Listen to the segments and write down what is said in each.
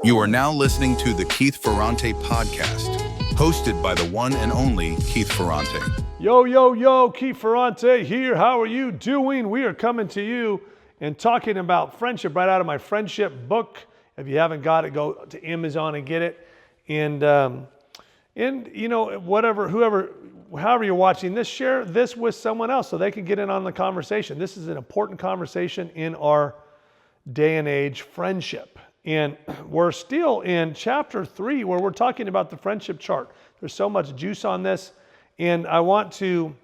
You are now listening to the Keith Ferrante podcast, hosted by the one and only Keith Ferrante. Yo, Keith Ferrante here. How are you doing? We are coming to you and talking about friendship right out of my friendship book. If you haven't got it, go to Amazon and get it. And you know, however you're watching this, share this with someone else so they can get in on the conversation. This is an important conversation in our day and age, friendship. And we're still in chapter 3 where we're talking about the friendship chart. There's so much juice on this. And I want to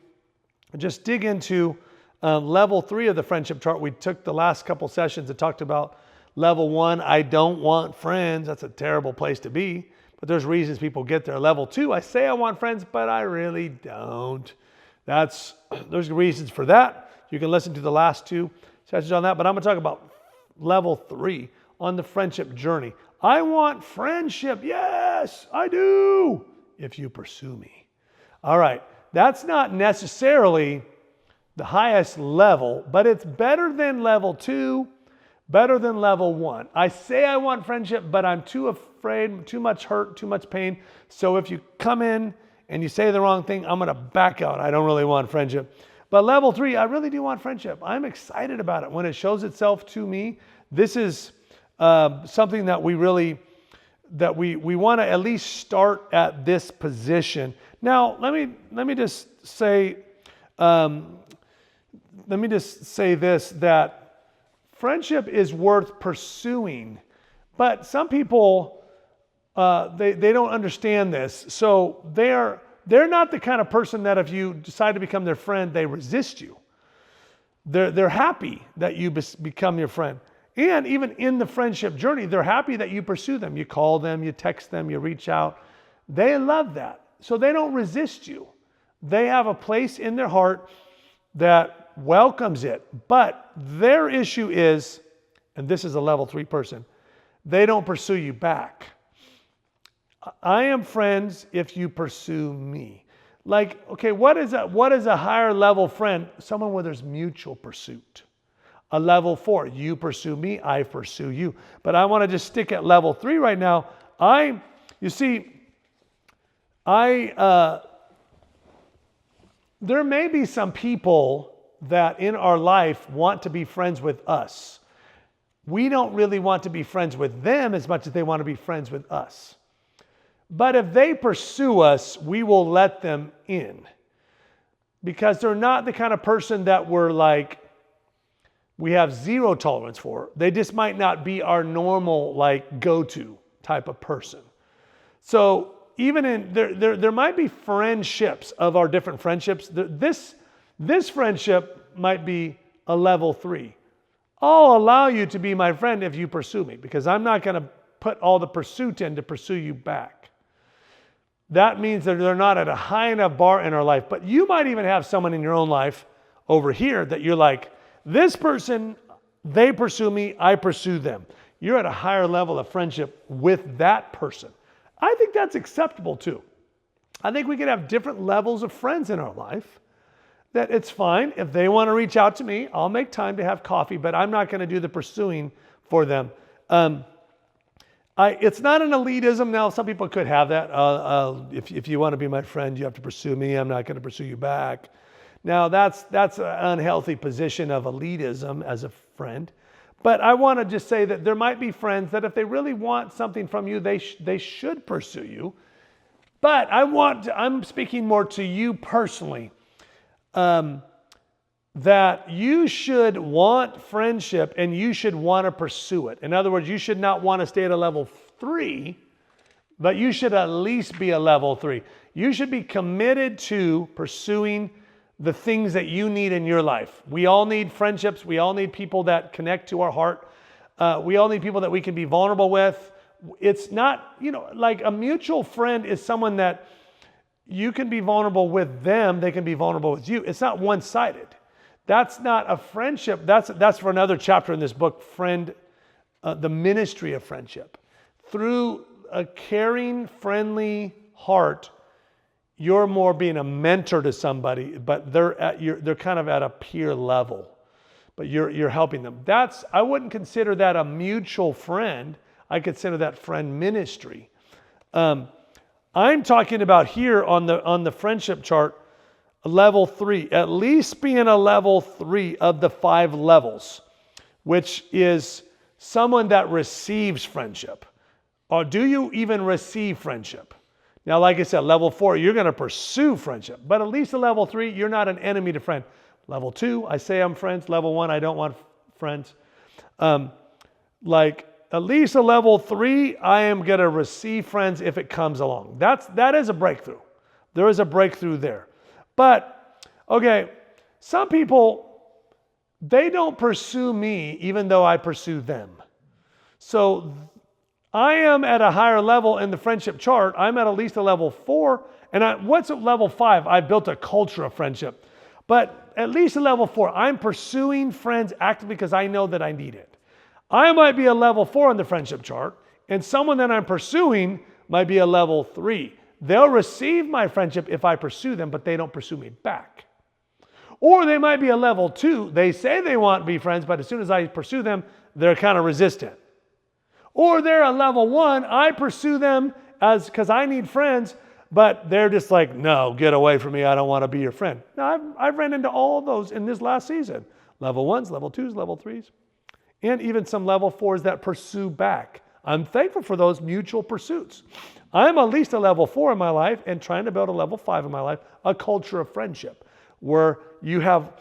just dig into level 3 of the friendship chart. We took the last couple sessions and talked about level 1, I don't want friends. That's a terrible place to be. But there's reasons people get there. Level 2, I say I want friends, but I really don't. There's reasons for that. You can listen to the last 2 sessions on that. But I'm going to talk about level 3. On the friendship journey. I want friendship. Yes, I do. If you pursue me. All right. That's not necessarily the highest level, but it's better than level 2, better than level 1. I say I want friendship, but I'm too afraid, too much hurt, too much pain. So if you come in and you say the wrong thing, I'm going to back out. I don't really want friendship. But level 3, I really do want friendship. I'm excited about it when it shows itself to me. This is something that we want to at least start at this position. Now, let me just say this, that friendship is worth pursuing, but some people they don't understand this. So they're not the kind of person that if you decide to become their friend, they resist you. They're happy that you become your friend. And even in the friendship journey, they're happy that you pursue them. You call them, you text them, you reach out. They love that. So they don't resist you. They have a place in their heart that welcomes it. But their issue is, and this is a level 3 person, they don't pursue you back. I am friends if you pursue me. Like, okay, what is a higher level friend? Someone where there's mutual pursuit. A level 4, you pursue me, I pursue you. But I want to just stick at level 3 right now. There may be some people that in our life want to be friends with us. We don't really want to be friends with them as much as they want to be friends with us. But if they pursue us, we will let them in. Because they're not the kind of person that we have zero tolerance for. They just might not be our normal go-to type of person. So even in there might be friendships of our different friendships. This friendship might be a level 3. I'll allow you to be my friend if you pursue me, because I'm not going to put all the pursuit in to pursue you back. That means that they're not at a high enough bar in our life. But you might even have someone in your own life over here that you're like, this person, they pursue me, I pursue them. You're at a higher level of friendship with that person. I think that's acceptable too. I think we can have different levels of friends in our life. That it's fine. If they want to reach out to me, I'll make time to have coffee, but I'm not going to do the pursuing for them. It's not an elitism. Now, some people could have that. If you want to be my friend, you have to pursue me. I'm not going to pursue you back. Now, that's an unhealthy position of elitism as a friend. But I want to just say that there might be friends that if they really want something from you, they should pursue you. But I'm speaking more to you personally, that you should want friendship and you should want to pursue it. In other words, you should not want to stay at a level 3, but you should at least be a level 3. You should be committed to pursuing the things that you need in your life. We all need friendships. We all need people that connect to our heart. We all need people that we can be vulnerable with. It's not, like a mutual friend is someone that you can be vulnerable with them. They can be vulnerable with you. It's not one-sided. That's not a friendship. That's for another chapter in this book, the ministry of friendship. Through a caring, friendly heart, you're more being a mentor to somebody, but they're kind of at a peer level, but you're helping them. I wouldn't consider that a mutual friend. I consider that friend ministry. I'm talking about here on the friendship chart, level 3, at least being a level 3 of the 5 levels, which is someone that receives friendship. Or do you even receive friendship? Now, like I said, level 4, you're going to pursue friendship. But at least a level 3, you're not an enemy to friend. Level 2, I say I'm friends. Level 1, I don't want friends. Like at least a level 3, I am going to receive friends if it comes along. That is a breakthrough. There is a breakthrough there. But, okay, some people, they don't pursue me even though I pursue them. So I am at a higher level in the friendship chart. I'm at least a level 4. And what's at level 5? I built a culture of friendship. But at least a level 4, I'm pursuing friends actively because I know that I need it. I might be a level 4 on the friendship chart, and someone that I'm pursuing might be a level 3. They'll receive my friendship if I pursue them, but they don't pursue me back. Or they might be a level 2. They say they want to be friends, but as soon as I pursue them, they're kind of resistant. Or they're a level 1. I pursue them because I need friends, but they're just like, no, get away from me. I don't want to be your friend. Now, I've ran into all of those in this last season. Level 1s, level 2s, level 3s. And even some level 4s that pursue back. I'm thankful for those mutual pursuits. I'm at least a level 4 in my life and trying to build a level 5 in my life, a culture of friendship where you have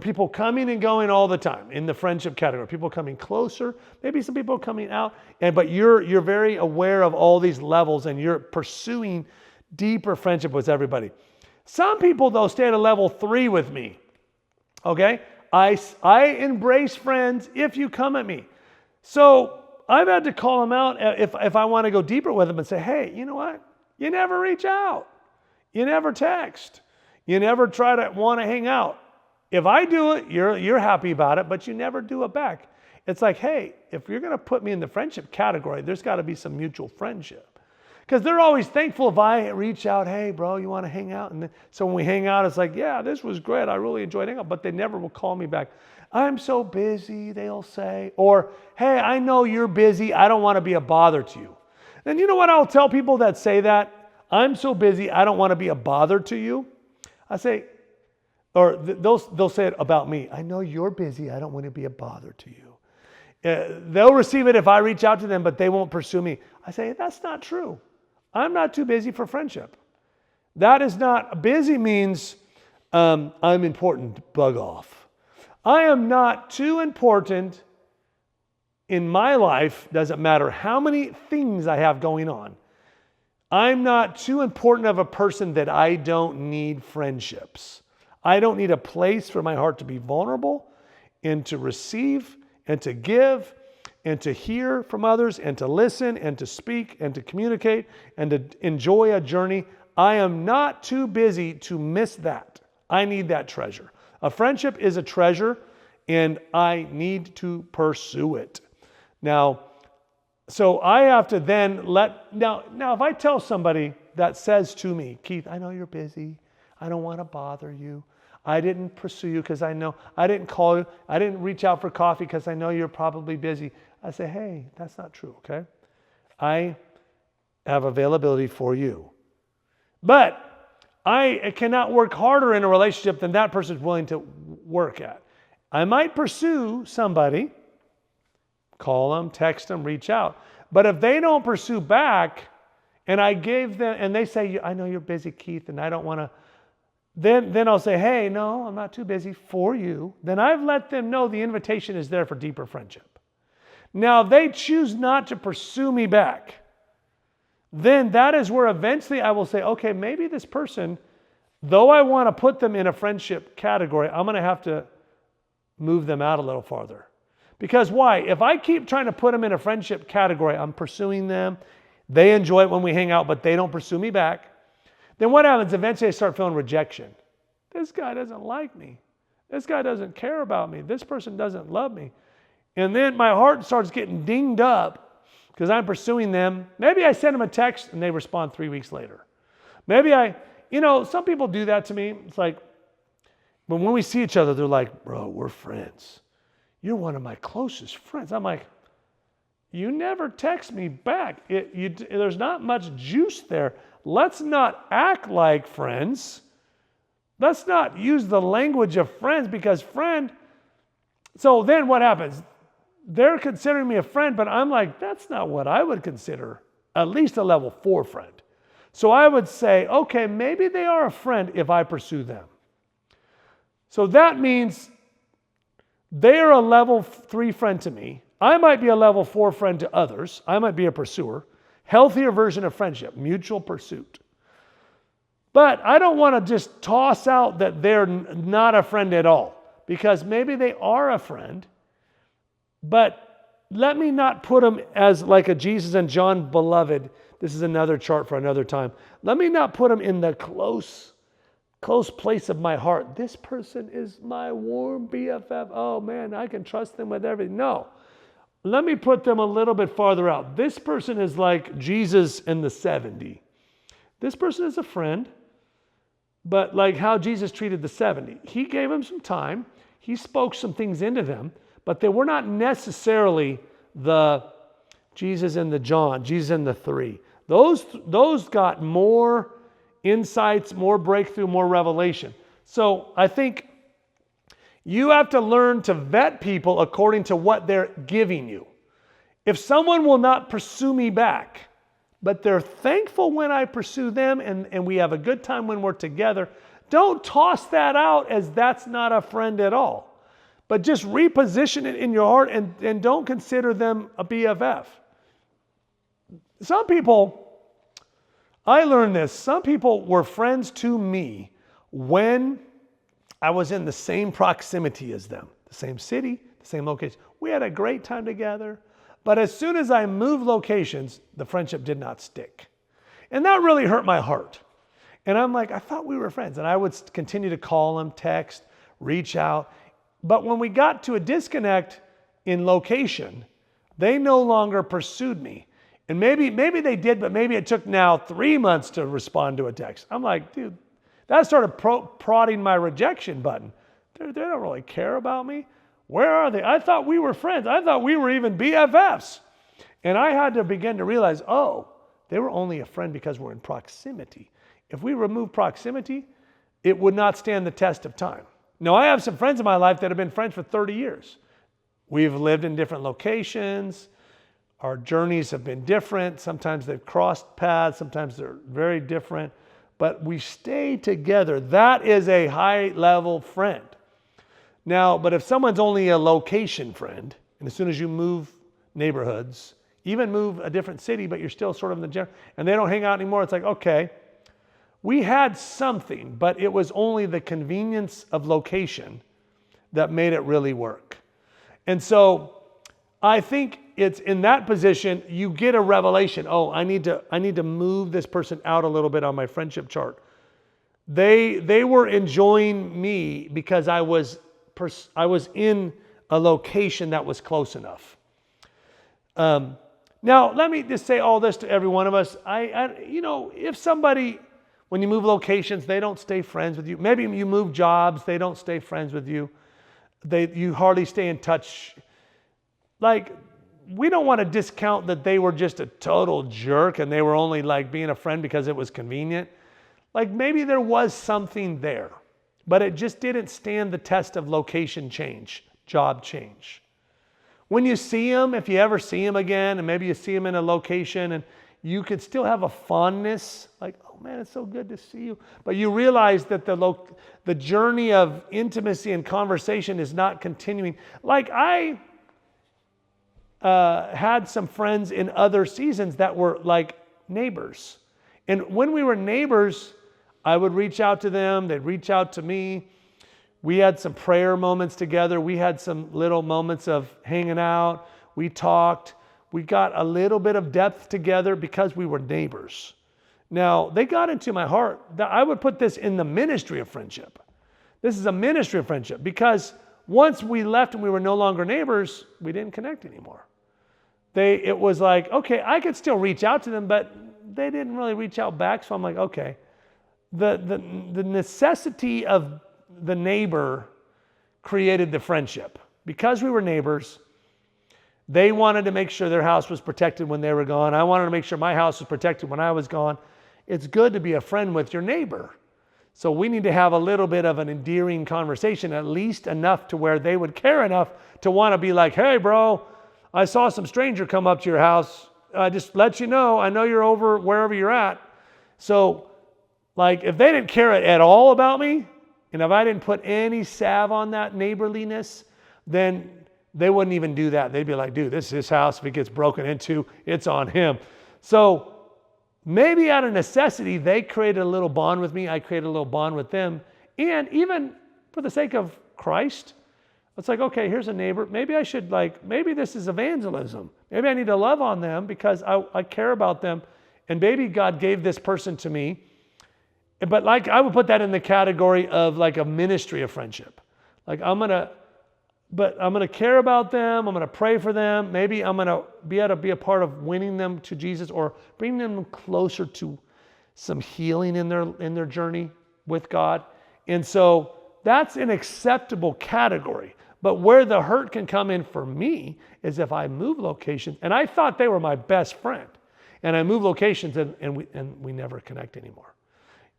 people coming and going all the time in the friendship category. People coming closer, maybe some people coming out, but you're very aware of all these levels and you're pursuing deeper friendship with everybody. Some people, though, stay at a level 3 with me. Okay? I embrace friends if you come at me. So I've had to call them out if I want to go deeper with them and say, hey, you know what? You never reach out. You never text. You never try to want to hang out. If I do it, you're happy about it, but you never do it back. It's like, hey, if you're going to put me in the friendship category, there's got to be some mutual friendship. Because they're always thankful if I reach out, hey, bro, you want to hang out? And so when we hang out, it's like, yeah, this was great. I really enjoyed hanging out. But they never will call me back. I'm so busy, they'll say. Or, hey, I know you're busy. I don't want to be a bother to you. And you know what I'll tell people that say that? I'm so busy, I don't want to be a bother to you. I say, or they'll say it about me. I know you're busy. I don't want to be a bother to you. They'll receive it if I reach out to them, but they won't pursue me. I say, that's not true. I'm not too busy for friendship. That is not, busy means I'm important, bug off. I am not too important in my life, doesn't matter how many things I have going on. I'm not too important of a person that I don't need friendships. I don't need a place for my heart to be vulnerable and to receive and to give and to hear from others and to listen and to speak and to communicate and to enjoy a journey. I am not too busy to miss that. I need that treasure. A friendship is a treasure and I need to pursue it. Now, so I have to then now if I tell somebody that says to me, Keith, I know you're busy. I don't want to bother you. I didn't pursue you because I know, I didn't call you. I didn't reach out for coffee because I know you're probably busy. I say, hey, that's not true, okay? I have availability for you. But I cannot work harder in a relationship than that person's willing to work at. I might pursue somebody, call them, text them, reach out. But if they don't pursue back, and I gave them, and they say, I know you're busy, Keith, and I don't want to, then I'll say, hey, no, I'm not too busy for you. Then I've let them know the invitation is there for deeper friendship. Now, if they choose not to pursue me back, then that is where eventually I will say, okay, maybe this person, though I want to put them in a friendship category, I'm going to have to move them out a little farther. Because why? If I keep trying to put them in a friendship category, I'm pursuing them, they enjoy it when we hang out, but they don't pursue me back, then what happens? Eventually I start feeling rejection. This guy doesn't like me. This guy doesn't care about me. This person doesn't love me. And then my heart starts getting dinged up because I'm pursuing them. Maybe I send them a text and they respond 3 weeks later. Maybe some people do that to me. It's like, but when we see each other, they're like, bro, we're friends. You're one of my closest friends. I'm like, you never text me back. There's not much juice there. Let's not act like friends. Let's not use the language of friends because so then what happens? They're considering me a friend, but I'm like, that's not what I would consider at least a level 4 friend. So I would say, okay, maybe they are a friend if I pursue them. So that means they are a level 3 friend to me. I might be a level 4 friend to others. I might be a pursuer. Healthier version of friendship, mutual pursuit. But I don't want to just toss out that they're not a friend at all, because maybe they are a friend, but let me not put them as like a Jesus and John beloved. This is another chart for another time. Let me not put them in the close place of my heart. This person is my warm BFF. Oh man, I can trust them with everything. No. Let me put them a little bit farther out. This person is like Jesus and the 70. This person is a friend, but like how Jesus treated the 70. He gave them some time. He spoke some things into them, but they were not necessarily the Jesus and the John, Jesus and the 3. Those got more insights, more breakthrough, more revelation. So I think you have to learn to vet people according to what they're giving you. If someone will not pursue me back, but they're thankful when I pursue them and we have a good time when we're together, don't toss that out as that's not a friend at all. But just reposition it in your heart and don't consider them a BFF. Some people, I learned this, some people were friends to me when I was in the same proximity as them, the same city, the same location. We had a great time together, but as soon as I moved locations, the friendship did not stick. And that really hurt my heart. And I'm like, I thought we were friends. And I would continue to call them, text, reach out. But when we got to a disconnect in location, they no longer pursued me. And maybe they did, but maybe it took now 3 months to respond to a text. I'm like, dude, that started prodding my rejection button. They don't really care about me. Where are they? I thought we were friends. I thought we were even BFFs. And I had to begin to realize, oh, they were only a friend because we're in proximity. If we remove proximity, it would not stand the test of time. Now, I have some friends in my life that have been friends for 30 years. We've lived in different locations. Our journeys have been different. Sometimes they've crossed paths. Sometimes they're very different. But we stay together. That is a high-level friend. Now, but if someone's only a location friend, and as soon as you move neighborhoods, even move a different city, but you're still sort of in the general, and they don't hang out anymore, it's like, okay, we had something, but it was only the convenience of location that made it really work. And so I think it's in that position, you get a revelation. Oh, I need to move this person out a little bit on my friendship chart. They were enjoying me because I was in a location that was close enough. Now, let me just say all this to every one of us. If somebody, when you move locations, they don't stay friends with you. Maybe you move jobs, they don't stay friends with you. You hardly stay in touch. Like, we don't want to discount that they were just a total jerk and they were only like being a friend because it was convenient. Like, maybe there was something there, but it just didn't stand the test of location change, job change. When you see them, if you ever see them again, and maybe you see them in a location and you could still have a fondness, like, oh man, it's so good to see you. But you realize that the journey of intimacy and conversation is not continuing. Like, I had some friends in other seasons that were like neighbors. And when we were neighbors, I would reach out to them. They'd reach out to me. We had some prayer moments together. We had some little moments of hanging out. We talked. We got a little bit of depth together because we were neighbors. Now, they got into my heart. I would put this in the ministry of friendship. This is a ministry of friendship because once we left and we were no longer neighbors, we didn't connect anymore. It was like, okay, I could still reach out to them, but they didn't really reach out back. So I'm like, okay. The necessity of the neighbor created the friendship. Because we were neighbors, They wanted to make sure their house was protected when they were gone. I wanted to make sure my house was protected when I was gone. It's good to be a friend with your neighbor. So we need to have a little bit of an endearing conversation, at least enough to where they would care enough to want to be like, hey, bro, I saw some stranger come up to your house. Just let you know, I know you're over wherever you're at. So, like, if they didn't care at all about me, and if I didn't put any salve on that neighborliness, then they wouldn't even do that. They'd be like, dude, this is his house. If it gets broken into, it's on him. So maybe out of necessity, they created a little bond with me. I created a little bond with them. And even for the sake of Christ, it's like, okay, here's a neighbor. Maybe I should maybe this is evangelism. Maybe I need to love on them because I care about them. And maybe God gave this person to me. But I would put that in the category of like a ministry of friendship. Like I'm going to care about them. I'm going to pray for them. Maybe I'm going to be able to be a part of winning them to Jesus or bringing them closer to some healing in their journey with God. And so that's an acceptable category. But where the hurt can come in for me is if I move locations, and I thought they were my best friend, and I move locations and we never connect anymore.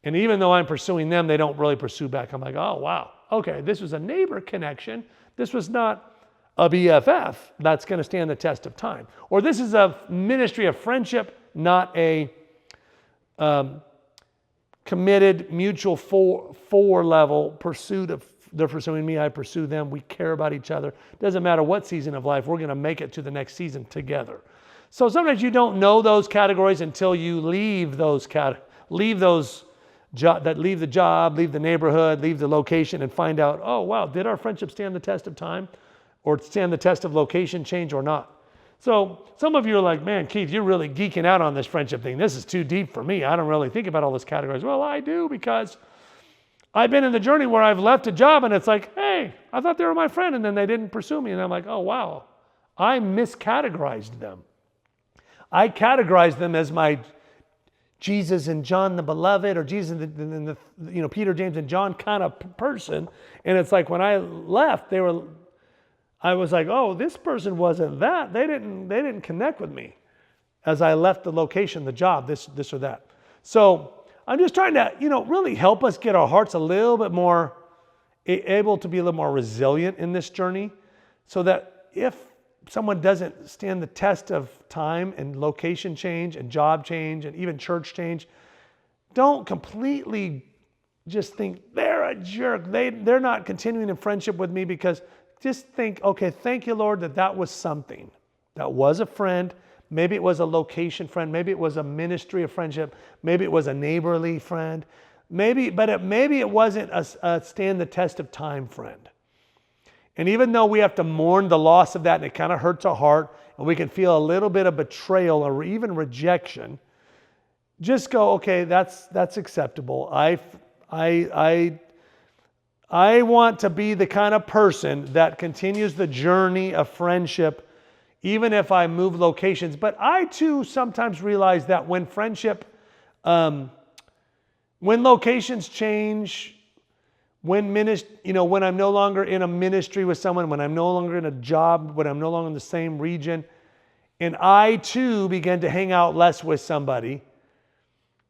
And even though I'm pursuing them, they don't really pursue back. I'm like, oh, wow. Okay, this was a neighbor connection. This was not a BFF that's going to stand the test of time. Or this is a ministry of friendship, not a committed, mutual four level pursuit of they're pursuing me, I pursue them. We care about each other. Doesn't matter what season of life, we're going to make it to the next season together. So sometimes you don't know those categories until you leave leave the job, leave the neighborhood, leave the location, and find out, oh, wow, did our friendship stand the test of time or stand the test of location change or not? So some of you are like, man, Keith, you're really geeking out on this friendship thing. This is too deep for me. I don't really think about all those categories. Well, I do because I've been in the journey where I've left a job and it's like, hey, I thought they were my friend and then they didn't pursue me. And I'm like, oh, wow, I miscategorized them. I categorized them as my Jesus and John the Beloved, or Jesus and the Peter, James, and John kind of person. And it's like when I left, I was like, oh, this person wasn't that. They didn't connect with me as I left the location, the job, this or that. So I'm just trying to, really help us get our hearts a little bit more able to be a little more resilient in this journey, so that if someone doesn't stand the test of time and location change and job change and even church change, don't completely just think they're a jerk. They're not continuing in friendship with me, because just think, okay, thank you, Lord, that was something. That was a friend. Maybe it was a location friend. Maybe it was a ministry of friendship. Maybe it was a neighborly friend. Maybe it wasn't a stand the test of time friend. And even though we have to mourn the loss of that, and it kind of hurts our heart, and we can feel a little bit of betrayal or even rejection, just go, okay, that's acceptable. I want to be the kind of person that continues the journey of friendship, even if I move locations. But I too sometimes realize that when friendship, when locations change, when I'm no longer in a ministry with someone, when I'm no longer in a job, when I'm no longer in the same region, and I too begin to hang out less with somebody,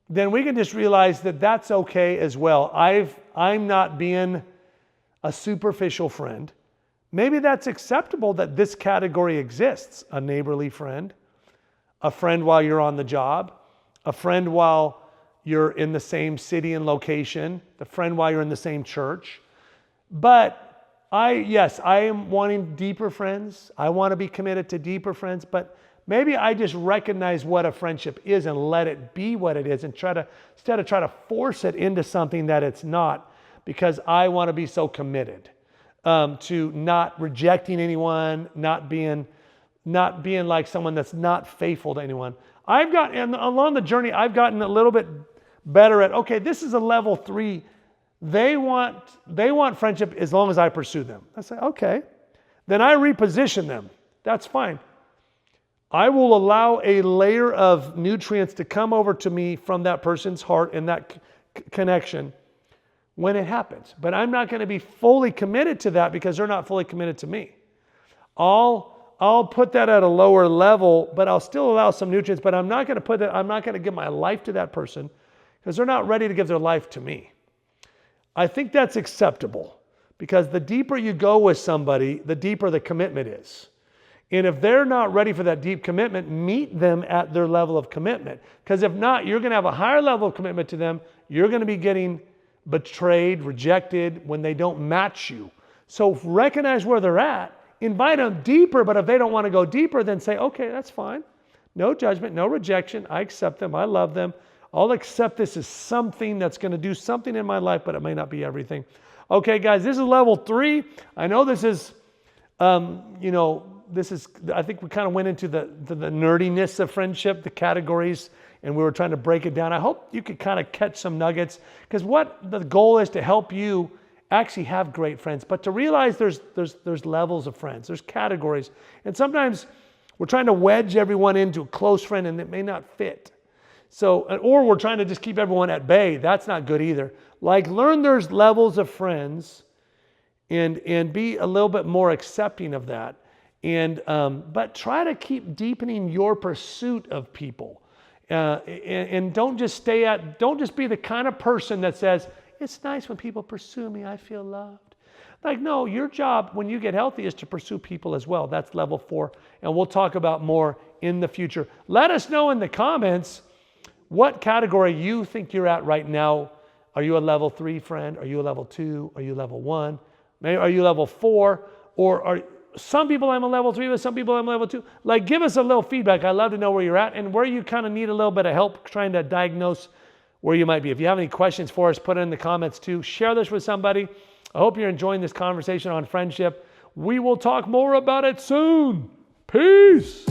then we can just realize that that's okay as well. I'm not being a superficial friend. Maybe that's acceptable that this category exists: a neighborly friend, a friend while you're on the job, a friend while you're in the same city and location, the friend while you're in the same church. But I am wanting deeper friends. I want to be committed to deeper friends, but maybe I just recognize what a friendship is and let it be what it is, and instead of try to force it into something that it's not, because I want to be so committed to not rejecting anyone, not being like someone that's not faithful to anyone. And along the journey, I've gotten a little bit better at, okay, this is a level 3. They want friendship as long as I pursue them. I say, okay. Then I reposition them. That's fine. I will allow a layer of nutrients to come over to me from that person's heart and that connection when it happens. But I'm not going to be fully committed to that because they're not fully committed to me. I'll I'll put that at a lower level, but I'll still allow some nutrients, but I'm not going to put that, I'm not going to give my life to that person because they're not ready to give their life to me. I think that's acceptable because the deeper you go with somebody, the deeper the commitment is. And if they're not ready for that deep commitment, meet them at their level of commitment. Because if not, you're going to have a higher level of commitment to them. You're going to be getting betrayed, rejected when they don't match you. So recognize where they're at. Invite them deeper, but if they don't want to go deeper, then say, okay, that's fine. No judgment, no rejection. I accept them. I love them. I'll accept this as something that's going to do something in my life, but it may not be everything. Okay, guys, this is level 3. I know this is, I think we kind of went into the nerdiness of friendship, the categories, and we were trying to break it down. I hope you could kind of catch some nuggets, because what the goal is to help you actually have great friends, but to realize there's levels of friends, there's categories, and sometimes we're trying to wedge everyone into a close friend and it may not fit. So, or we're trying to just keep everyone at bay. That's not good either. Like, learn there's levels of friends and be a little bit more accepting of that. And but try to keep deepening your pursuit of people. And don't just be the kind of person that says, it's nice when people pursue me, I feel loved. Like, no, your job when you get healthy is to pursue people as well. That's level 4. And we'll talk about more in the future. Let us know in the comments what category you think you're at right now. Are you a level 3 friend? Are you a level 2? Are you level 1? Maybe are you level 4? Or are some people I'm a level 3 with, some people I'm a level 2. Like, give us a little feedback. I'd love to know where you're at and where you kind of need a little bit of help trying to diagnose where you might be. If you have any questions for us, put it in the comments too. Share this with somebody. I hope you're enjoying this conversation on friendship. We will talk more about it soon. Peace.